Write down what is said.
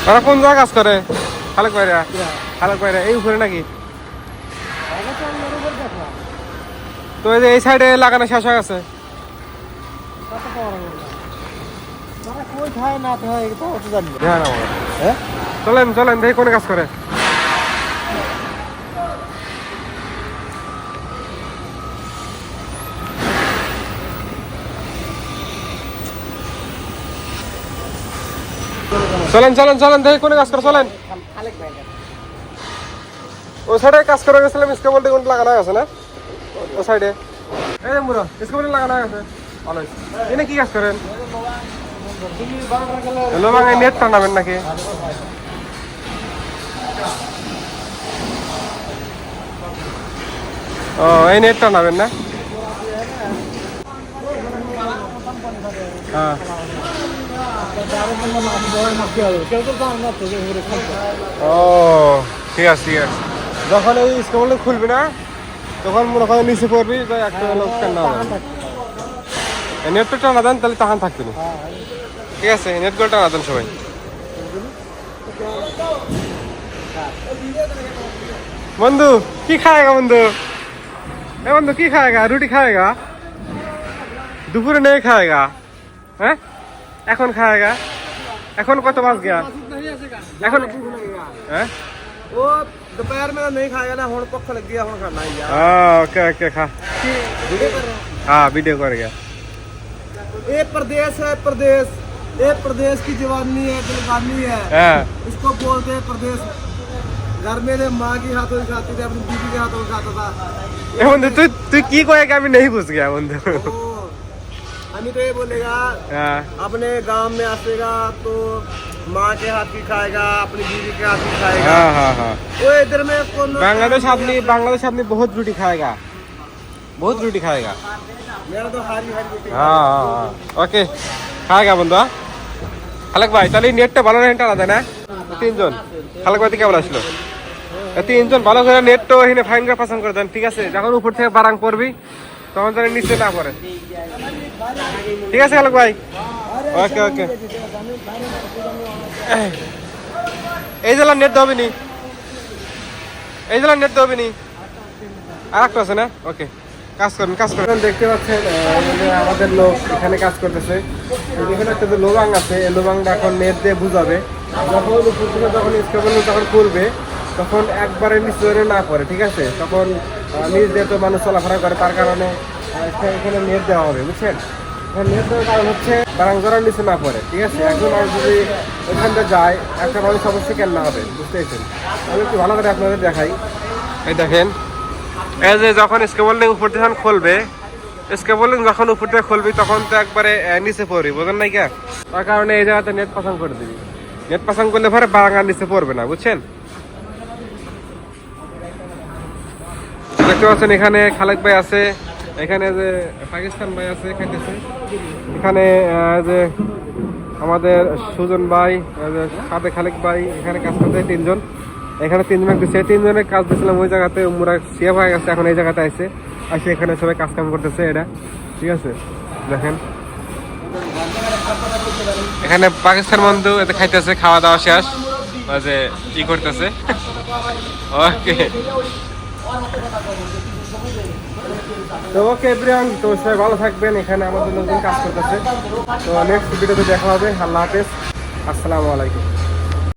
ওরা কোন জায়গা কাজ করে? খালেক ভাইরা, খালেক ভাইরা এই উপরে নাকি? তো এই সাইডে লাগানো শেষ হয়ে গেছে। চলেন চলেন দেখি কোন কাজ করে। চলেন চলেন চলেন দেখি কোন কাজ করে। চলেন ওই সাইডে কাজ করে গেছিলাম। স্কেবলটি কোন লাগানো আছে না ওই সাইডে? এই মুরো স্কেবলটি লাগানো আছে অলওয়েজ। এনে কি কাজ করেন? লোবাঙ্গে নেট টানাবেন নাকি? ও এই নেট টানাবেন না? হ্যাঁ ও ঠিক আছে ঠিক আছে। যখন এই স্কেবলটি খুলবি না তখন মনে করেন নিচে পড়বি, একটা লোক টানা হবে। নেট তো টানা দেন তাহলে তখন থাকবি না। ঠিক আছে নেটগুলো টানা দেন সবাই। বন্ধু কি খাएगा বন্ধু? এ বন্ধু কি খাएगा? রুটি খাएगा? দুপুরে नहीं खाएगा? হ্যাঁ এখন খাएगा? এখন কত বাজ गया? এখন হ্যাঁ वो दोपहर में नहीं खाएगा ना, होड़ पक्का लग गया, होड़ खाना ही यार। ओके ओके खा। वीडियो कर रहे हाँ वीडियो कर गया। हैं। ये प्रदेश है, प्रदेश, ये प्रदेश की जवानी है, दिलगानी है, हाँ इसको बोलते हैं प्रदेश। घर में ने माँ की हाथों से खाती थी, अपनी बीवी के हाथों से खाता था। ए बंधु तू तू की कहेगा? मैं नहीं घुस गया बंधु। हमें तो ये बोलेगा हाँ अपने गांव में आसेगा तो माँ के हाथ की खाएगा, अपनी बीवी के हाथ की खाएगा। हाँ हाँ हाँ वो इधर में कौन बांग्लादेश आदमी बहुत रोटी खाएगा, बहुत रोटी खाएगा। मेरा तो हारी हारी रोटी। हाँ हाँ हाँ ओके खाएगा बंधु। খালেক ভাই তাহলে নেটটা ভালো নেট টানা দেয় না? তিনজন খালেক ভাই কেমন আসলো? তিনজন ভালো করে নেটটা এখানে ফাইন করে পছন্দ করে দেন। ঠিক আছে যখন উপর থেকে বারাং পড়বি তখন যেন নিচে না পড়ে। ঠিক আছে খালেক ভাই ওকে ওকে। এই জেলার নেট দেবে নি, এই জেলার নেট দেবে নি। আর একটা আছে না? ওকে কাজ করেন কাজ করেন। দেখতে পাচ্ছেন আমাদের লোক এখানে কাজ করতেছে। এখানে একটা যে লোবাং আছে, এই লোবাংটা এখন নেট দিয়ে বুঝাবে। যখন উপর থেকে যখন স্কেবল যখন করবে তখন একবারে নিচে ধরে না পড়ে। ঠিক আছে তখন নিচ দিয়ে তো মানুষ চলাফেরা করে, তার কারণে এখানে নেট দেওয়া হবে বুঝছেন। এখানে নেট দেওয়ার কারণ হচ্ছে বারাং জরার নিচে না পড়ে। ঠিক আছে একজন মানুষ যদি ওইখানটা যায় একটা মানুষ অবশ্যই কেন না হবে, বুঝতে পেরেছেন? আমি একটু ভালো করে আপনাদের দেখাই। এই দেখেন এই যে যখন স্কেবলিং উপর থেকে খুলবে, স্কেবলিং যখন উপর থেকে খুলবি তখন তো একবারে নিচে পড়বি, বোঝেন নাই কে? তার কারণে এই জায়গাতে নেট পাসাং করে দিবি। নেট পাসাং করলে পরে বারাঙ্গার নিচে পড়বে না, বুঝছেন? দেখতে পাচ্ছেন এখানে খালেক ভাই আছে, এখানে যে পাকিস্তান ভাই আছে খাইতেছে, এখানে যে আমাদের সুজন ভাই, সাথে খালেক ভাই এখানে কাজ করতে তিনজন। এখানে তিনজন দিচ্ছে, তিনজনের কাজ দিয়েছিলাম ওই জায়গাতে, ওরা সেভ হয়ে গেছে এখন এই জায়গাতে আসে আসে এখানে সবাই কাজ কাম করতেছে এটা। ঠিক আছে দেখেন এখানে পাকিস্তান বন্ধু এতে খাইতেছে, খাওয়া দাওয়া শেষ যে ই করতেছে। ওকে তো ওকে এভরিওয়ান, তো সবাই ভালো থাকবেন। এখানে আমাদের লোকজন কাজ করতেছে। তো নেক্সট ভিডিওতে দেখা হবে। আল্লাহ হাফেজ, আসসালামু আলাইকুম।